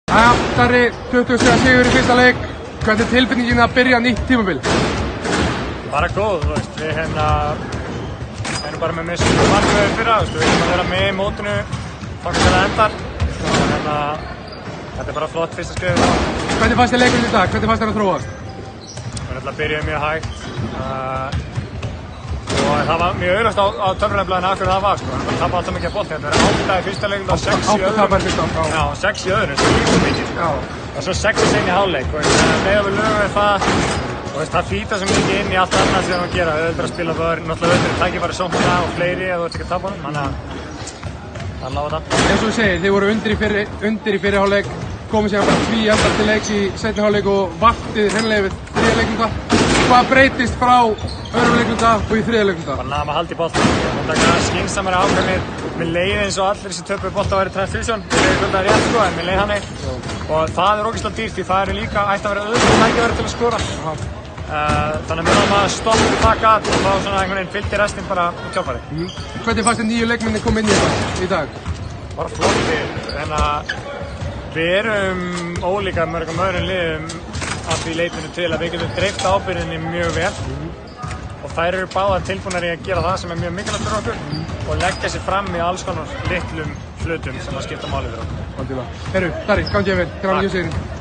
Jæja, Darri, 20 stiga sigur í fyrsta leik. Hvernig er tilfinningin að byrja nýtt tímabil? Bara góð, þú veist. Við erum bara með missum markmiðið fyrra, við erum að vera með í mótinu þangað til það endar. Þetta er bara flott fyrsta skrifið. Hvernig fannst þér leikurinn í dag? Hvernig fannst þér að þróast? Við náttúrulega byrjuðum mjög hægt. Og það var mjög augljóst á töfrunarblaðinu af hverju það var, sko. Það tapaði alltaf mikið af bolti. Þetta verið 8 í fyrsta leiknum og 6 í öðrum. Já, 6 í öðrum, sem er líka mikið, sko. Og svo 6 í seinni hálfleik. Og þegar við lögum við það, og það fýtar svo mikið inn í allt annað sem við erum að gera. Auðvitað að spila vörn, náttúrulega auðvitað tækifæri sókna og fleiri ef þú ert ekki að tapa honum. Þannig að það lága þetta. Eins og þú segir, þið voru undir í fyrri hálfleik, komið sér bara tvíendar til leiks í seinni hálfleik og vaktið hreinlega við þriðja leikluta. Hvað breytist frá öðrum leikluta og í þriðja leikluta? Bara náðum að halda í boltann. Það taka skynsamari ákveðnir. Mér leið eins og allir sem töpuðu bolta væri transition. Mér leið kvöldaði rétt, sko, en mér leið þannig. Og það er ógeðslega dýrt því það eru líka ætti að vera auðvitað tækifæri til að skora. Þannig að við náðum að stoppa og taka og þá svona einhvern veginn fylgdi restin bara úr kjálfari. Hvernig fannst þér nýju leikmenni koma inn í þetta í dag? Bara flottir. Við erum ólíka mörgum öðrum liðum að því leitinu til að við getum dreift ábyrgðinni mjög vel og þær eru báðar tilbúnar í að gera það sem er mjög mikilvægt fyrir okkur og leggja sér fram í alls konar litlum hlutum sem að skipta máli fyrir okkur. Herru, Darri, gangi vel, til hamingju með sigurinn.